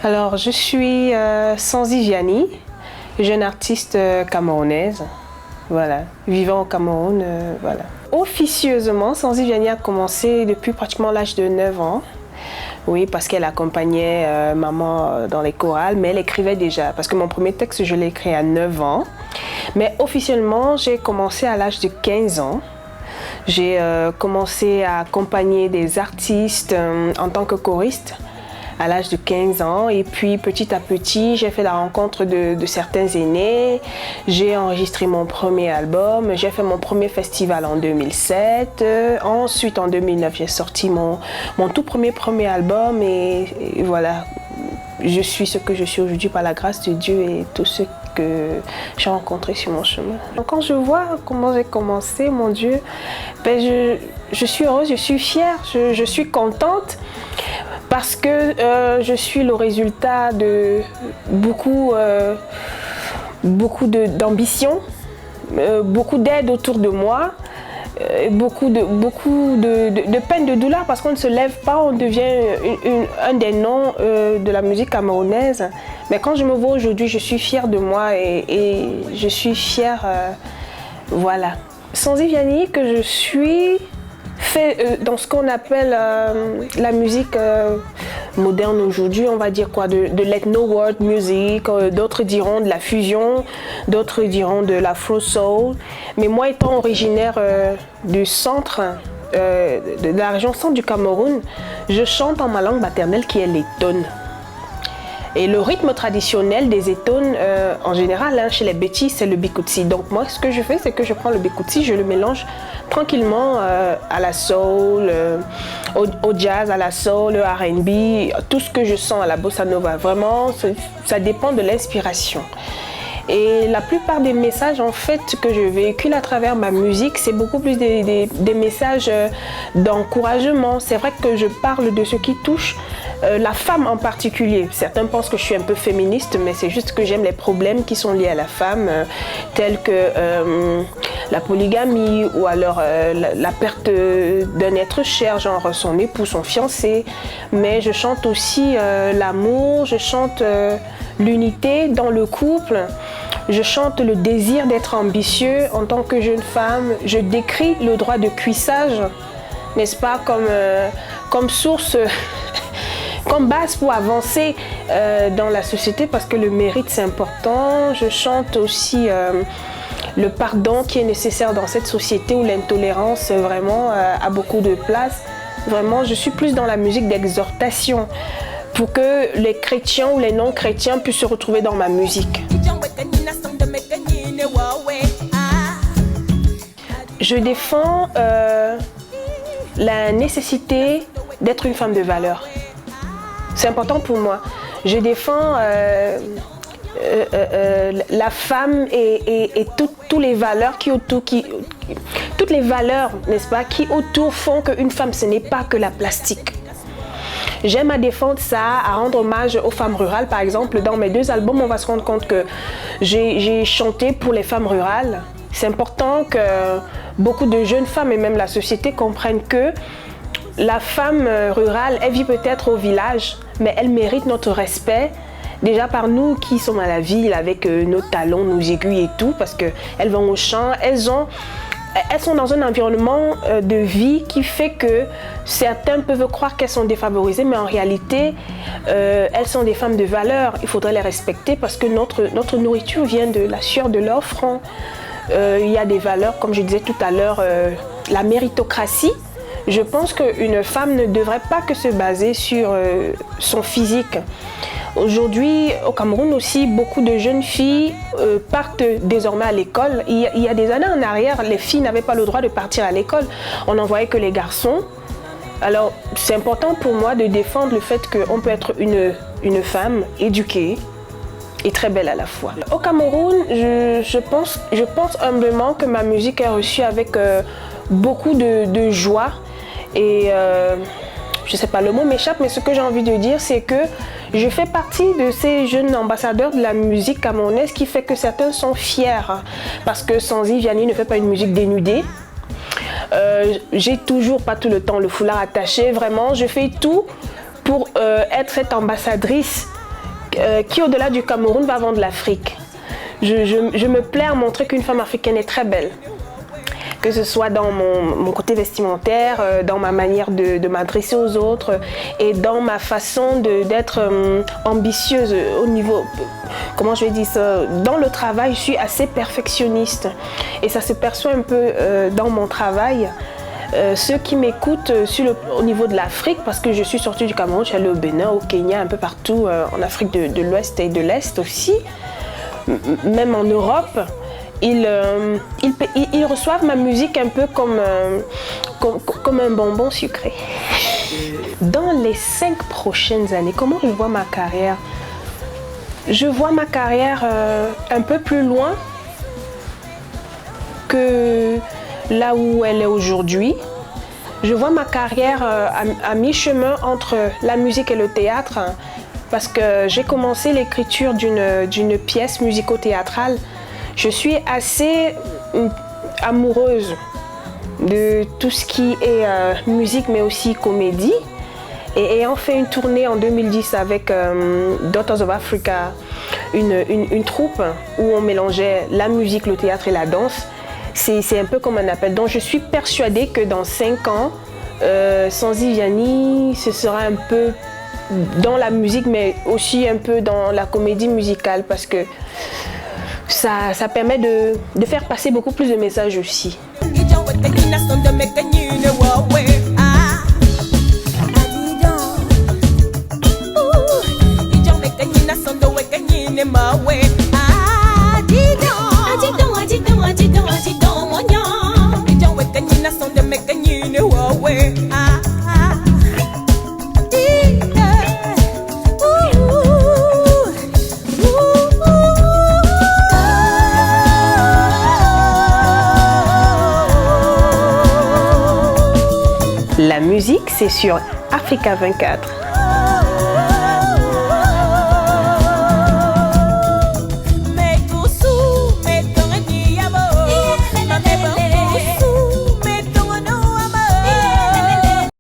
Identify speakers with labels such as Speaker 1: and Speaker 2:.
Speaker 1: Alors, je suis Sanzi Vianney, jeune artiste camerounaise, voilà, vivant au Cameroun, voilà. Officieusement, Sanzi Vianney a commencé depuis pratiquement l'âge de 9 ans. Oui, parce qu'elle accompagnait maman dans les chorales, mais elle écrivait déjà, parce que mon premier texte, je l'ai écrit à 9 ans. Mais officiellement, j'ai commencé à l'âge de 15 ans. J'ai commencé à accompagner des artistes en tant que choriste à l'âge de 15 ans. Et puis, petit à petit, j'ai fait la rencontre de certains aînés. J'ai enregistré mon premier album. J'ai fait mon premier festival en 2007. Ensuite, en 2009, j'ai sorti mon tout premier album. Et voilà, je suis ce que je suis aujourd'hui par la grâce de Dieu et tous ceux que j'ai rencontrés sur mon chemin. Quand je vois comment j'ai commencé, mon Dieu, ben je suis heureuse, je suis fière, je suis contente. Parce que je suis le résultat de beaucoup d'ambition, beaucoup d'aide autour de moi, beaucoup de peine, de douleur, parce qu'on ne se lève pas, on devient un des noms de la musique camerounaise. Mais quand je me vois aujourd'hui, je suis fière de moi et je suis fière, voilà. Sanzi Vianney que je suis fait dans ce qu'on appelle la musique moderne aujourd'hui, on va dire quoi, de l'ethno-world music, d'autres diront de la fusion, d'autres diront de l'afro soul. Mais moi étant originaire du centre, de la région centre du Cameroun, je chante en ma langue maternelle qui est l'Eton. Et le rythme traditionnel des Etones, en général, hein, chez les Bétis, c'est le bikoutsi. Donc moi, ce que je fais, c'est que je prends le bikoutsi, je le mélange tranquillement à la soul, au jazz, à la soul, le R&B, tout ce que je sens à la bossa nova. Vraiment, ça dépend de l'inspiration. Et la plupart des messages en fait que je véhicule à travers ma musique, c'est beaucoup plus des messages d'encouragement. C'est vrai que je parle de ce qui touche la femme en particulier. Certains pensent que je suis un peu féministe, mais c'est juste que j'aime les problèmes qui sont liés à la femme, tels que la polygamie ou alors la perte d'un être cher, genre son époux, son fiancé. Mais je chante aussi l'amour, je chante l'unité dans le couple. Je chante le désir d'être ambitieux en tant que jeune femme. Je décris le droit de cuissage, n'est-ce pas, comme source, comme base pour avancer dans la société, parce que le mérite c'est important. Je chante aussi le pardon qui est nécessaire dans cette société où l'intolérance vraiment a beaucoup de place. Vraiment, je suis plus dans la musique d'exhortation pour que les chrétiens ou les non-chrétiens puissent se retrouver dans ma musique. Je défends la nécessité d'être une femme de valeur. C'est important pour moi. Je défends la femme et toutes les valeurs toutes les valeurs, n'est-ce pas, qui autour font qu'une femme, ce n'est pas que la plastique. J'aime à défendre ça, à rendre hommage aux femmes rurales. Par exemple, dans mes 2 albums, on va se rendre compte que j'ai chanté pour les femmes rurales. C'est important que beaucoup de jeunes femmes et même la société comprennent que la femme rurale, elle vit peut-être au village, mais elle mérite notre respect. Déjà par nous qui sommes à la ville avec nos talons, nos aiguilles et tout, parce qu'elles vont au champ, elles sont dans un environnement de vie qui fait que certains peuvent croire qu'elles sont défavorisées, mais en réalité, elles sont des femmes de valeur. Il faudrait les respecter parce que notre nourriture vient de la sueur de leur front. Il y a des valeurs, comme je disais tout à l'heure, la méritocratie. Je pense qu'une femme ne devrait pas que se baser sur son physique. Aujourd'hui, au Cameroun aussi, beaucoup de jeunes filles partent désormais à l'école. Il y a des années en arrière, les filles n'avaient pas le droit de partir à l'école. On n'envoyait que les garçons. Alors, c'est important pour moi de défendre le fait qu'on peut être une femme éduquée et très belle à la fois. Au Cameroun, je pense humblement que ma musique est reçue avec beaucoup de joie. Et je ne sais pas, le mot m'échappe, mais ce que j'ai envie de dire, c'est que je fais partie de ces jeunes ambassadeurs de la musique camerounaise qui fait que certains sont fiers. Parce que Sanzi Vianney ne fait pas une musique dénudée. J'ai toujours pas tout le temps le foulard attaché. Vraiment, je fais tout pour être cette ambassadrice qui, au-delà du Cameroun, va vendre l'Afrique. Je me plais à montrer qu'une femme africaine est très belle. Que ce soit dans mon côté vestimentaire, dans ma manière de m'adresser aux autres et dans ma façon d'être ambitieuse au niveau, comment je vais dire ça, dans le travail, je suis assez perfectionniste et ça se perçoit un peu dans mon travail. Ceux qui m'écoutent au niveau de l'Afrique, parce que je suis sortie du Cameroun, je suis allée au Bénin, au Kenya, un peu partout, en Afrique de l'Ouest et de l'Est aussi, même en Europe. Ils reçoivent ma musique un peu comme un bonbon sucré. Dans les 5 prochaines années, comment je vois ma carrière? Je vois ma carrière un peu plus loin que là où elle est aujourd'hui. Je vois ma carrière à mi-chemin entre la musique et le théâtre parce que j'ai commencé l'écriture d'une pièce musico-théâtrale. Je suis assez amoureuse de tout ce qui est musique mais aussi comédie. Et ayant fait une tournée en 2010 avec Daughters of Africa, une troupe où on mélangeait la musique, le théâtre et la danse, c'est un peu comme un appel. Donc je suis persuadée que dans 5 ans, Sanzi Vianney, ce sera un peu dans la musique mais aussi un peu dans la comédie musicale parce que ça permet de faire passer beaucoup plus de messages aussi. La musique, c'est sur Africa 24.